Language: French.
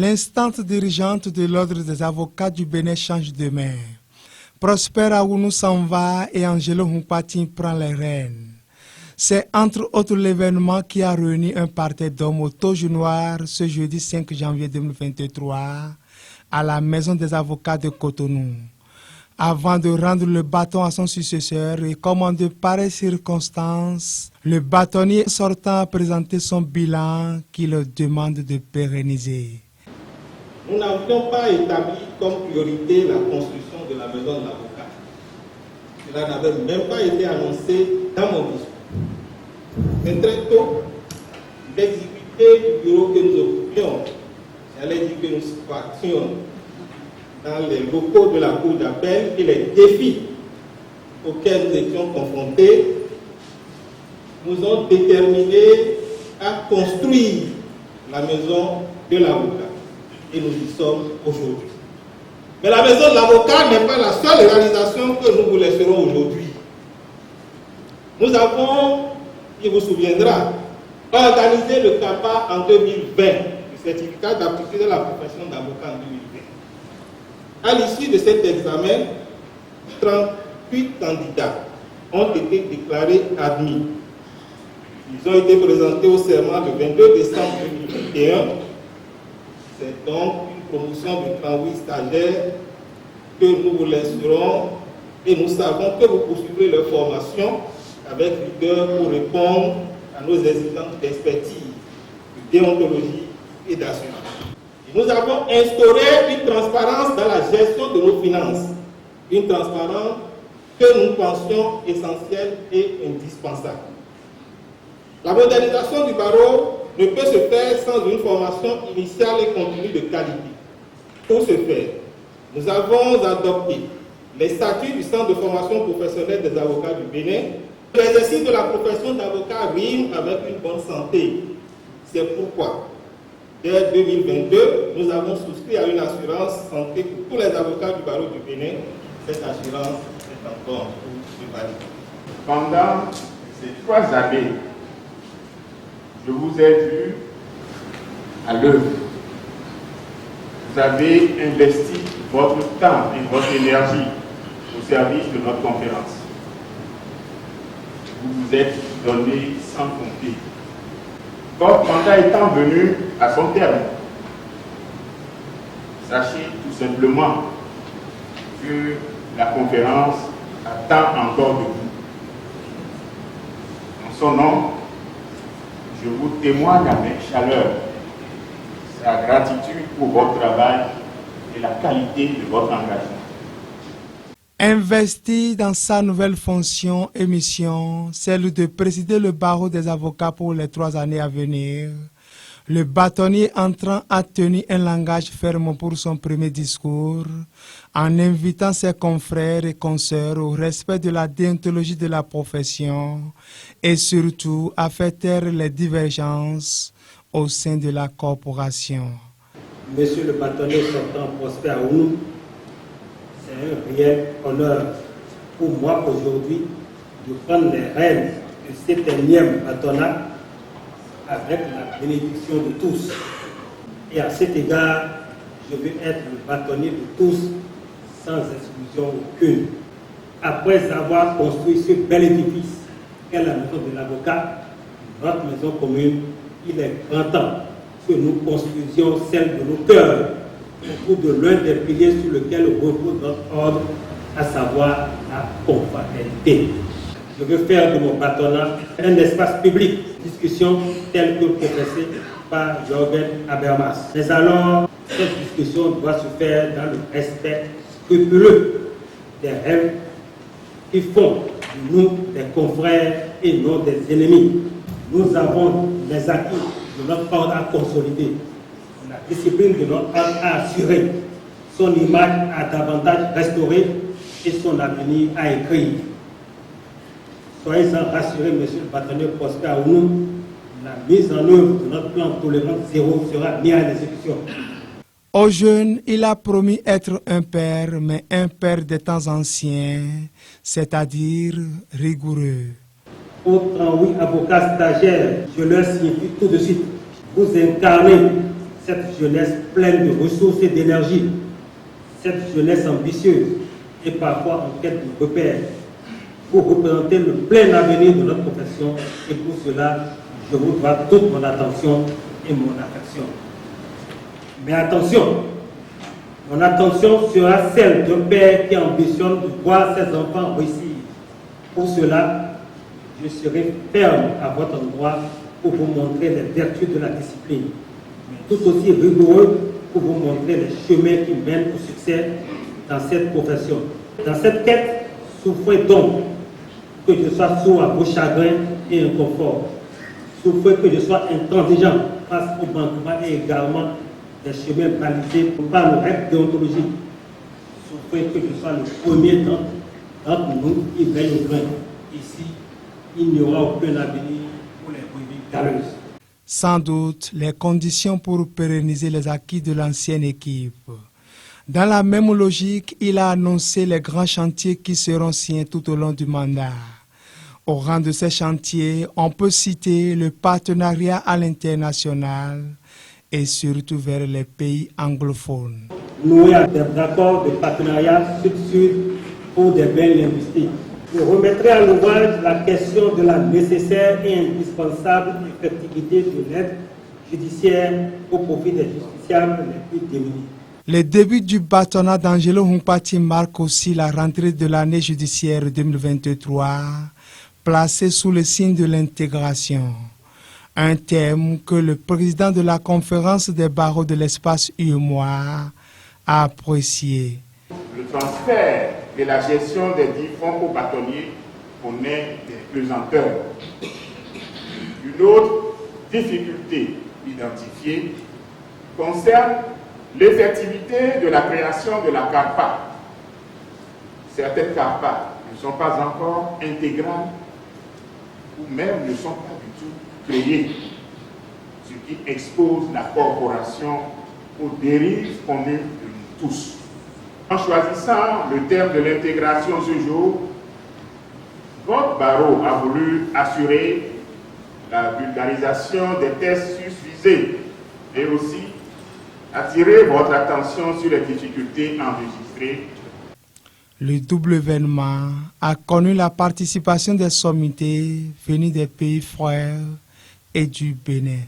L'instante dirigeante de l'Ordre des avocats du Bénin change de main. Prosper Aounou s'en va et Angelo Humpati prend les rênes. C'est entre autres l'événement qui a réuni un parterre d'hommes au Toge Noir ce jeudi 5 janvier 2023 à la Maison des avocats de Cotonou. Avant de rendre le bâton à son successeur et comme en de pareilles circonstances, le bâtonnier sortant a présenté son bilan qu'il demande de pérenniser. Nous n'avions pas établi comme priorité la construction de la maison de l'avocat. Cela n'avait même pas été annoncé dans mon discours. Mais très tôt, l'exécutif du bureau que nous occupions, j'allais dire que nous partions dans les locaux de la cour d'appel et les défis auxquels nous étions confrontés, nous ont déterminés à construire la maison de l'avocat. Et nous y sommes aujourd'hui. Mais la maison de l'avocat n'est pas la seule réalisation que nous vous laisserons aujourd'hui. Nous avons, il vous souviendra, organisé le CAPA en 2020, le certificat d'aptitude de la profession d'avocat en 2020. À l'issue de cet examen, 38 candidats ont été déclarés admis. Ils ont été présentés au serment le 22 décembre 2021. C'est donc une promotion de 38 stagiaires que nous vous laisserons et nous savons que vous poursuivrez leur formation avec rigueur pour répondre à nos exigences d'expertise, de déontologie et d'assurance. Nous avons instauré une transparence dans la gestion de nos finances, une transparence que nous pensions essentielle et indispensable. La modernisation du barreau ne peut se faire sans une formation initiale et continue de qualité. Pour ce faire, nous avons adopté les statuts du Centre de formation professionnelle des avocats du Bénin. L'exercice de la profession d'avocat rime avec une bonne santé. C'est pourquoi, dès 2022, nous avons souscrit à une assurance santé pour tous les avocats du barreau du Bénin. Cette assurance est encore en cours de validité. Pendant ces 3 années, je vous ai vu à l'œuvre. Vous avez investi votre temps et votre énergie au service de notre conférence. Vous vous êtes donné sans compter. Votre mandat étant venu à son terme, sachez tout simplement que la conférence attend encore de vous. En son nom, je vous témoigne avec chaleur sa gratitude pour votre travail et la qualité de votre engagement. Investi dans sa nouvelle fonction et mission, celle de présider le barreau des avocats pour les 3 années à venir, le bâtonnier entrant a tenu un langage ferme pour son premier discours, en invitant ses confrères et consoeurs au respect de la déontologie de la profession et surtout à faire taire les divergences au sein de la corporation. Monsieur le bâtonnier sortant Prosper Aounou, c'est un réel honneur pour moi aujourd'hui de prendre les rênes de cet énième bâtonnat avec la bénédiction de tous. Et à cet égard, je veux être le bâtonnier de tous, sans exclusion aucune. Après avoir construit ce bel édifice qu'est la maison de l'avocat, notre maison commune, il est grand temps que nous construisions celle de nos cœurs autour de l'un des piliers sur lequel repose notre ordre, à savoir la confraternité. Je veux faire de mon bâtonnat un espace public, discussion telle que professée par Jürgen Habermas. Mais alors, cette discussion doit se faire dans le respect scrupuleux des règles qui font de nous des confrères et non des ennemis. Nous avons les acquis de notre ordre à consolider, la discipline de notre ordre à assurer, son image à davantage restaurer et son avenir à écrire. Soyez-en rassurés, monsieur le bâtonnier Prosper Aounou, la mise en œuvre de notre plan tolérance zéro sera mise à l'exécution. Aux jeunes, il a promis être un père, mais un père des temps anciens, c'est-à-dire rigoureux. Aux 38 avocats stagiaires, je leur signifie tout de suite, vous incarnez cette jeunesse pleine de ressources et d'énergie, cette jeunesse ambitieuse et parfois en quête de repères, pour représenter le plein avenir de notre profession. Et pour cela, je vous dois toute mon attention et mon affection. Mais attention, mon attention sera celle d'un père qui ambitionne de voir ses enfants réussir. Pour cela, je serai ferme à votre endroit pour vous montrer les vertus de la discipline, mais tout aussi rigoureux pour vous montrer les chemins qui mènent au succès dans cette profession. Dans cette quête, souffrez donc que je sois sourd à vos chagrins et inconforts. Souffrez que je sois intransigeant face au manquement et égarement des chemins balisés par nos règles déontologiques. Souffrez que je sois le premier d'entre nous qui veille au grain. Ici, il n'y aura aucun avenir pour les brebis galeuses. Sans doute, les conditions pour pérenniser les acquis de l'ancienne équipe. Dans la même logique, il a annoncé les grands chantiers qui seront signés tout au long du mandat. Au rang de ces chantiers, on peut citer le partenariat à l'international et surtout vers les pays anglophones. Nouer des accords de partenariat sud-sud pour des biens linguistiques. Je remettrai à l'ouvrage la question de la nécessaire et indispensable effectivité de l'aide judiciaire au profit des justiciables les plus démunis. Le début du bâtonnat d'Angelo Humpati marque aussi la rentrée de l'année judiciaire 2023, placée sous le signe de l'intégration. Un thème que le président de la conférence des barreaux de l'espace UEMOA a apprécié. Le transfert et la gestion des différents bâtonniers connaît des pesanteurs. Une autre difficulté identifiée concerne l'effectivité de la création de la CARPA. Certaines CARPA ne sont pas encore intégrales ou même ne sont pas du tout créées, ce qui expose la corporation aux dérives connues de nous tous. En choisissant le terme de l'intégration ce jour, votre barreau a voulu assurer la vulgarisation des tests susvisés et aussi attirer votre attention sur les difficultés enregistrées. Le double événement a connu la participation des sommités venues des pays frères et du Bénin.